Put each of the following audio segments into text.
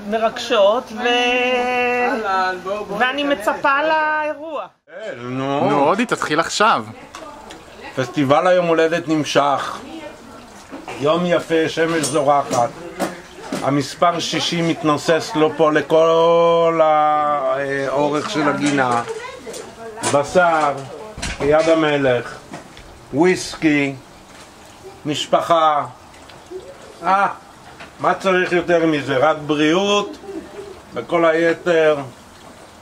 מרגשות, ואני מצפה לאירוע. נו, אודי, תתחיל עכשיו. פסטיבל היום הולדת נמשך. יום יפה, שמש זורחת. המספר 60 מתנוסס לו פה לכל האורך של הגינה. בשר, יד המלך, וויסקי, משפחה. מה צריך יותר מזה? רק בריאות, וכל היתר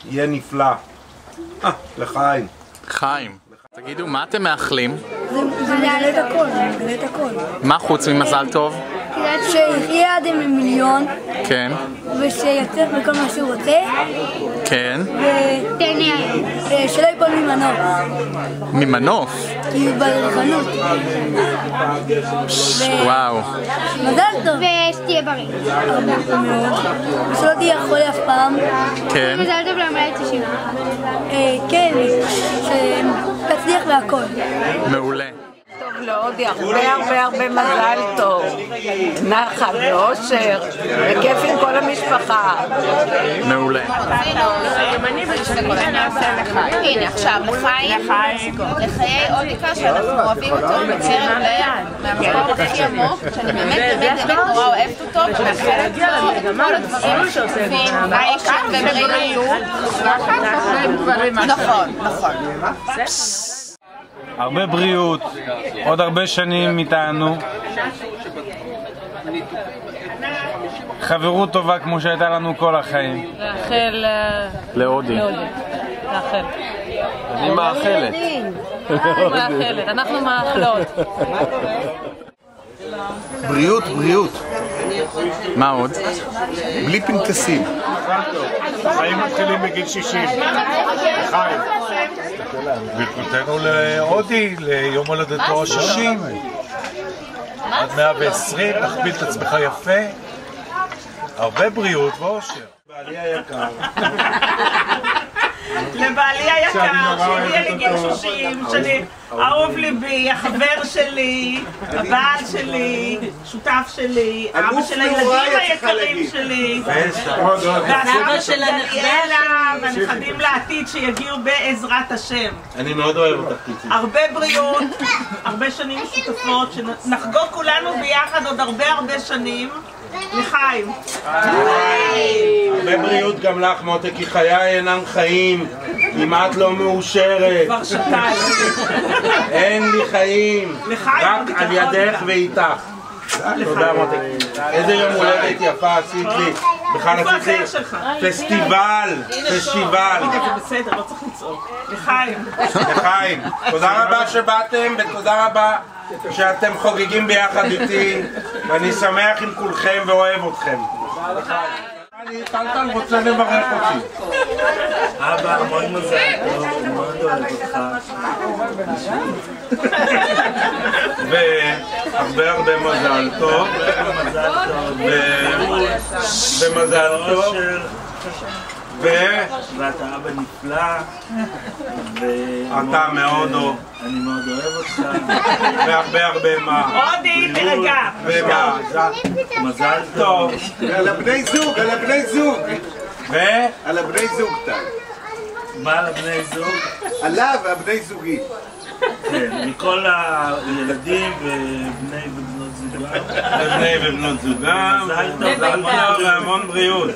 יהיה נפלא. לחיים. חיים. תגידו, מה אתם מאחלים? זה נעלה את הכל, זה נעלה את הכל. מה חוץ ממזל טוב? שיחיה עד מיליון. כן. ושיצליח בכל מה שהוא רוצה. כן. ושלא ייפול ממנוף. ממנוף? כי הוא ברכנות. וואו. מזל טוב. ושתהיה בריא. ושלא תהיה חולה אף פעם. כן. מזל טוב למלא 90. כן, שתצליח והכל. מעולה. טוב לאודי, הרבה מזל טוב. נחת ואושר, וכיף עם כל המשפחה. מעולה. הנה עכשיו, לחיי אודיקה שאנחנו אוהבים אותו מקרב ליד. מהמקום הכי עמוק, שאני באמת נורא אוהבת אותו, ומאחלת לו כל הדברים שטובים, עושר ובריאות. נכון. הרבה בריאות, עוד הרבה שנים איתנו. חברות טובה כמו שהייתה לנו כל החיים. לאחל... לאודי. לאחל. אני מאחלת. מאחלת, אנחנו מאחלות. בריאות. מה עוד? בלי פנקסים. חיים מתחילים בגיל 60. חיים. ברכותינו לאודי, ליום הולדתו ה-60. עד 120, תכפיל את עצמך יפה. הרבה בריאות ואושר. בעלי היקר. לבעלי היקר, שהגיע לגיל 60, שאני אהוב ליבי, החבר שלי, הבעל שלי, שותף שלי, אבא של הילדים היקרים שלי, והסבא של דניאלה, והנכדים לעתיד שיגיעו בעזרת השם. אני מאוד אוהב אותך, קיצי. הרבה בריאות, הרבה שנים משותפות, שנחגוג כולנו ביחד עוד הרבה שנים. לחיים. הרבה בריאות גם לך, מותק, כי חיי אינם חיים אם את לא מאושרת. כבר שנתיים. אין לי חיים, רק על ידך ואיתך. תודה מותק. איזה יום הולדת יפה עשית לי. בכלל עשית לי פסטיבל. זה בסדר, לא צריך לצעוק. לחיים. לחיים. תודה רבה שבאתם ותודה רבה שאתם חוגגים ביחד איתי, ואני שמח עם כולכם ואוהב אתכם. טלטל רוצה לברך אותי. אבא, מאוד מזל טוב, מאוד אוהב אותך. והרבה מזל טוב. ומזל טוב. ואתה אבא נפלא. אתה מאוד אוהב. אני מאוד אוהב אותך. והרבה מה. אודי, תרגע. ומה? מזל טוב. על הבני זוג. על הבני זוג טל. מה על הבני זוג? עליו והבני זוגי. כן, מכל הילדים ובני ובנות זוגם. ובני ובנות זוגם. מזל טוב והמון בריאות.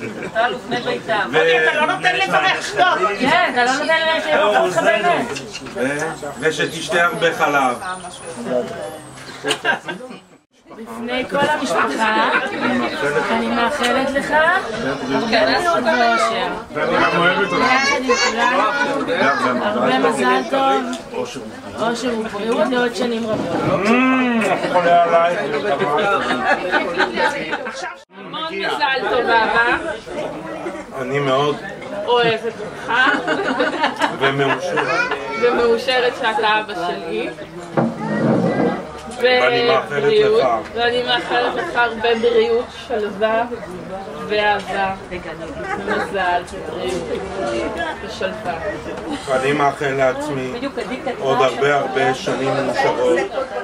אודי, אתה לא נותן לברך, שתוק. כן, אתה לא נותן לברך. ושתשתה הרבה חלב. לפני כל המשפחה, אני מאחלת לך הרבה בריאות ואושר. ביחד עם כולנו, הרבה מזל טוב, אושר ובריאות לעוד שנים רבות. חולה עליי. המון מזל טוב, אבא. אני מאוד אוהבת אותך. ומאושרת שאתה אבא שלי. ואני מאחלת לך הרבה בריאות, שלווה ואהבה, ומזל, ובריאות, ושלווה. אני מאחל לעצמי עוד הרבה שנים מאושרות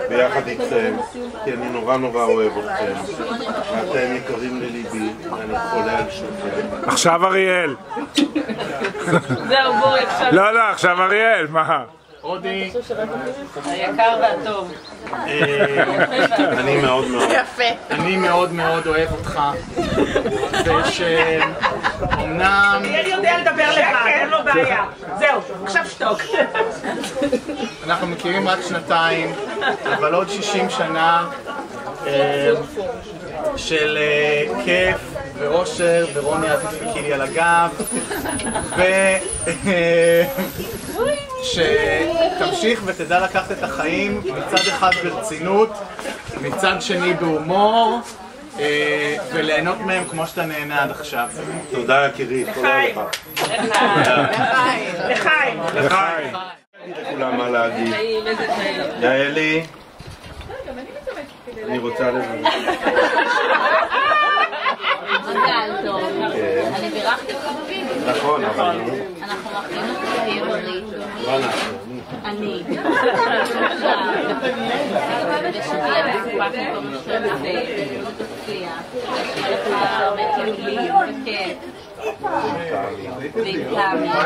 ביחד איתכם, כי אני נורא אוהב אתכם. אתם יקרים לליבי, עכשיו אריאל. זהו, בואי עכשיו. לא, עכשיו אריאל, מה? אודי. היקר והטוב. אני מאוד מאוד. יפה. אני מאוד מאוד אוהב אותך. ושאומנם... אני יודע לדבר לבד, אין לו בעיה. זהו, עכשיו שתוק. אנחנו מכירים רק שנתיים, אבל עוד 60 שנה של כיף ואושר, ורוני אל תדפקי לי על הגב, שתמשיך ותדע לקחת את החיים מצד אחד ברצינות, מצד שני בהומור, וליהנות מהם כמו שאתה נהנה עד עכשיו. תודה יקירי, תודה לך. לחיים. לחיים. לכולם מה להגיד. יעלי, אני רוצה לבוא. מזל טוב. אני בירכתי אותך בווידאו. נכון, אבל... אנחנו מאחלים לך שיהיה בריא. אני. ושתהיה בסופק מקום שונה ותצליח. יש לך הרבה טיולים וכיף. מה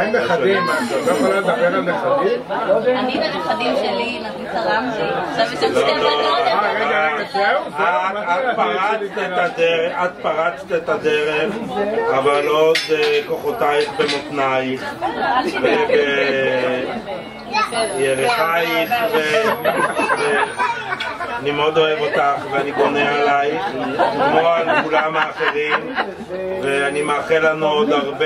עם נכדים? את לא יכולה לדבר על נכדים? אני לנכדים שלי, נביא תרם לי. עכשיו יש שם שתי בנות. את פרצת את הדרך, אבל עוד כוחותייך במותנייך ובירכייך, אני מאוד אוהב אותך ואני בונה עלייך כמו על כולם האחרים, ואני מאחל לנו עוד הרבה,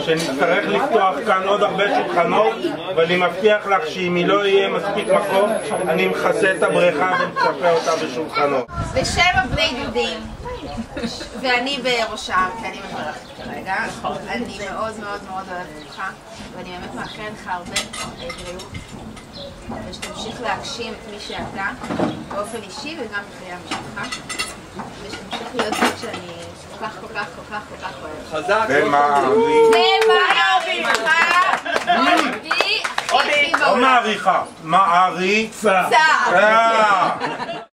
שנצטרך לפתוח כאן עוד הרבה שולחנות, ואני מבטיח לך שאם היא לא יהיה מספיק מקום אני מכסה את הבריכה ומצפה אותה בשולחנות. בשם הבני דודים, ואני בראשם, כי אני מברכת כרגע, אני מאוד מאוד מאוד אוהבת אותך, ואני באמת מאחלת לך הרבה בריאות, ושתמשיך להגשים את מי שאתה באופן אישי וגם בחיי המשפחה, ושתמשיך להיות זאת שאני כל כך אוהבת. חזק. לא מעריכה, מעריצה.